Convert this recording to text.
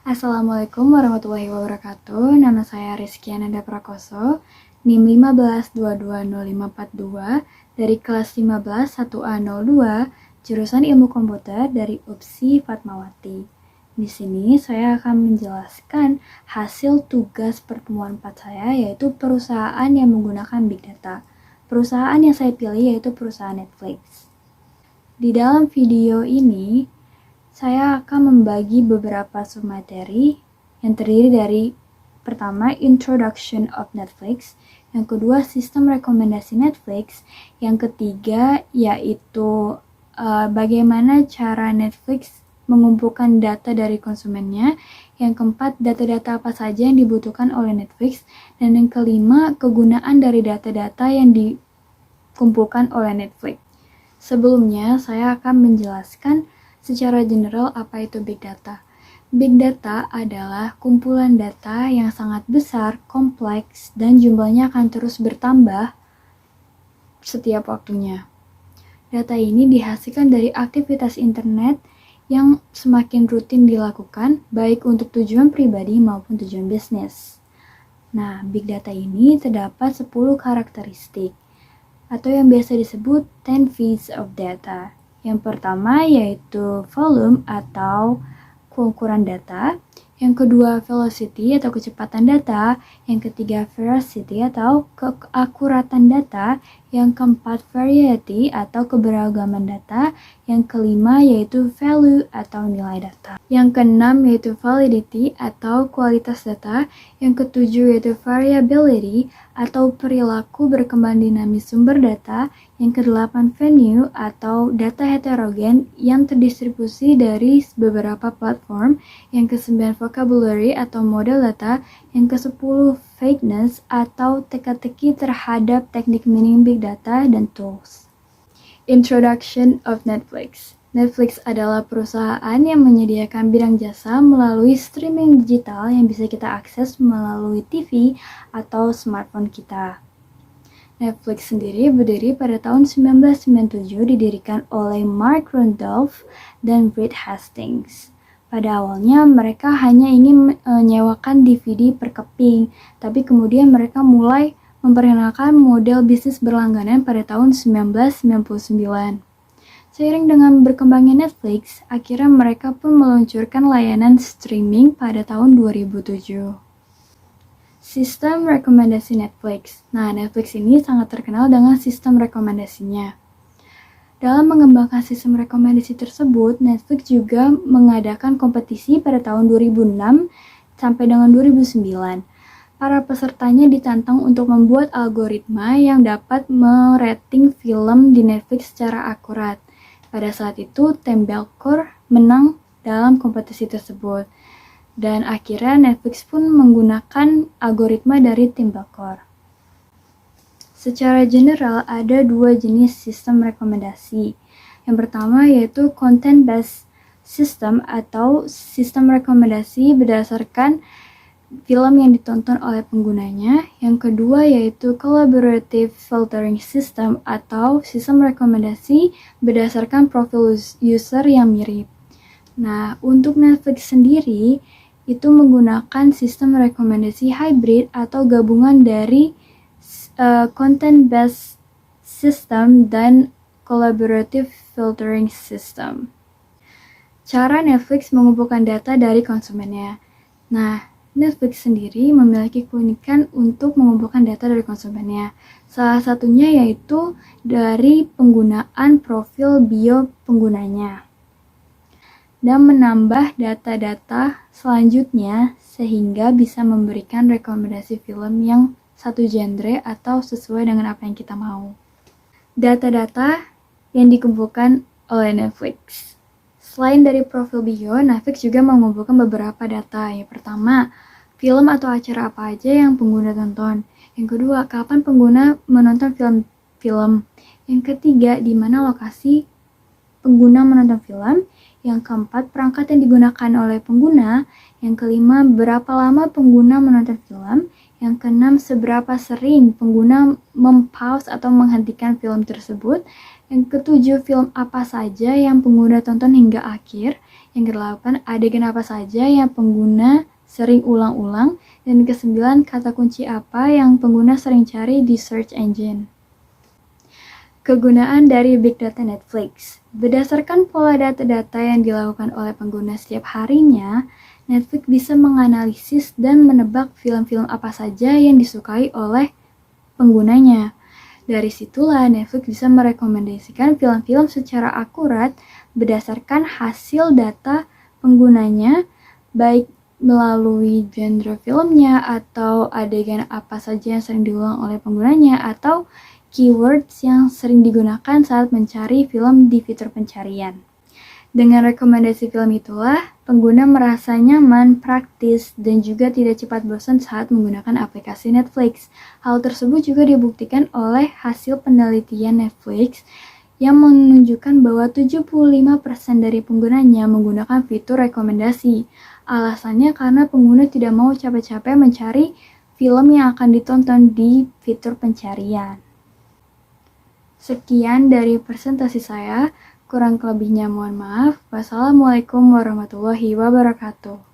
Assalamualaikum warahmatullahi wabarakatuh. Nama saya Rizky Ananda Prakoso, NIM 15220542 dari kelas 15 1A02, jurusan Ilmu Komputer dari UPSI Fatmawati. Di sini saya akan menjelaskan hasil tugas pertemuan 4 saya, yaitu perusahaan yang menggunakan Big Data. Perusahaan yang saya pilih yaitu perusahaan Netflix. Di dalam video ini, saya akan membagi beberapa submateri yang terdiri dari pertama, Introduction of Netflix, yang kedua, Sistem Rekomendasi Netflix, yang ketiga, yaitu bagaimana cara Netflix mengumpulkan data dari konsumennya, yang keempat, data-data apa saja yang dibutuhkan oleh Netflix, dan yang kelima, kegunaan dari data-data yang dikumpulkan oleh Netflix. Sebelumnya, saya akan menjelaskan secara general apa itu Big Data. Big Data adalah kumpulan data yang sangat besar, kompleks, dan jumlahnya akan terus bertambah setiap waktunya. Data ini dihasilkan dari aktivitas internet yang semakin rutin dilakukan, baik untuk tujuan pribadi maupun tujuan bisnis. Nah, Big Data ini terdapat 10 karakteristik, atau yang biasa disebut 10 V's of data. Yang pertama yaitu volume atau ukuran data, yang kedua velocity atau kecepatan data, yang ketiga veracity atau keakuratan data, yang keempat variety atau keberagaman data, yang kelima yaitu value atau nilai data, yang keenam yaitu validity atau kualitas data, yang ketujuh yaitu variability atau perilaku berkembang dinamis sumber data, yang kedelapan venue atau data heterogen yang terdistribusi dari beberapa platform, yang kesembilan vocabulary atau model data, yang kesepuluh vagueness atau teka-teki terhadap teknik meaning big data dan tools. Introduction of Netflix. Netflix adalah perusahaan yang menyediakan bidang jasa melalui streaming digital yang bisa kita akses melalui TV atau smartphone kita. Netflix sendiri berdiri pada tahun 1997, didirikan oleh Mark Randolph dan Reed Hastings. Pada awalnya mereka hanya ingin menyewakan DVD per keping, tapi kemudian mereka mulai memperkenalkan model bisnis berlangganan pada tahun 1999. Seiring dengan berkembangnya Netflix, akhirnya mereka pun meluncurkan layanan streaming pada tahun 2007. Sistem rekomendasi Netflix. Nah, Netflix ini sangat terkenal dengan sistem rekomendasinya. Dalam mengembangkan sistem rekomendasi tersebut, Netflix juga mengadakan kompetisi pada tahun 2006 sampai dengan 2009. Para pesertanya ditantang untuk membuat algoritma yang dapat merating film di Netflix secara akurat. Pada saat itu, Tembelcore menang dalam kompetisi tersebut. Dan akhirnya Netflix pun menggunakan algoritma dari Tembelcore. Secara general, ada dua jenis sistem rekomendasi. Yang pertama yaitu content-based system atau sistem rekomendasi berdasarkan film yang ditonton oleh penggunanya. Yang kedua yaitu collaborative filtering system atau sistem rekomendasi berdasarkan profil user yang mirip. Nah, untuk Netflix sendiri itu menggunakan sistem rekomendasi hybrid atau gabungan dari content-based system dan collaborative filtering system. Cara Netflix mengumpulkan data dari konsumennya. Nah, Netflix sendiri memiliki keunikan untuk mengumpulkan data dari konsumennya. Salah satunya yaitu dari penggunaan profil bio penggunanya dan menambah data-data selanjutnya sehingga bisa memberikan rekomendasi film yang satu genre atau sesuai dengan apa yang kita mau. Data-data yang dikumpulkan oleh Netflix. Selain dari profil bio, Netflix juga mengumpulkan beberapa data. Yang pertama, film atau acara apa aja yang pengguna tonton. Yang kedua, kapan pengguna menonton film. Yang ketiga, di mana lokasi pengguna menonton film. Yang keempat, perangkat yang digunakan oleh pengguna. Yang kelima, berapa lama pengguna menonton film. Yang keenam, seberapa sering pengguna mempause atau menghentikan film tersebut. Yang ketujuh, film apa saja yang pengguna tonton hingga akhir. Yang ke-8, adegan apa saja yang pengguna sering ulang-ulang. Dan ke-9, kata kunci apa yang pengguna sering cari di search engine. Kegunaan dari Big Data Netflix. Berdasarkan pola data-data yang dilakukan oleh pengguna setiap harinya, Netflix bisa menganalisis dan menebak film-film apa saja yang disukai oleh penggunanya. Dari situlah Netflix bisa merekomendasikan film-film secara akurat berdasarkan hasil data penggunanya, baik melalui genre filmnya atau adegan apa saja yang sering diulang oleh penggunanya atau keywords yang sering digunakan saat mencari film di fitur pencarian. Dengan rekomendasi film itulah, pengguna merasa nyaman, praktis, dan juga tidak cepat bosan saat menggunakan aplikasi Netflix. Hal tersebut juga dibuktikan oleh hasil penelitian Netflix yang menunjukkan bahwa 75% dari penggunanya menggunakan fitur rekomendasi. Alasannya karena pengguna tidak mau capek-capek mencari film yang akan ditonton di fitur pencarian. Sekian dari presentasi saya, kurang lebihnya mohon maaf. Wassalamualaikum warahmatullahi wabarakatuh.